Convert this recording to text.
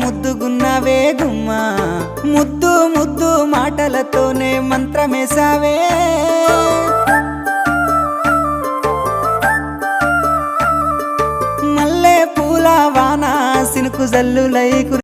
ముద్దుగున్నావే గుమ్మా ముద్దు ముద్దు మాటలతోనే మంత్రమేసావే మల్లె పూల వాన సినుకు జల్లులై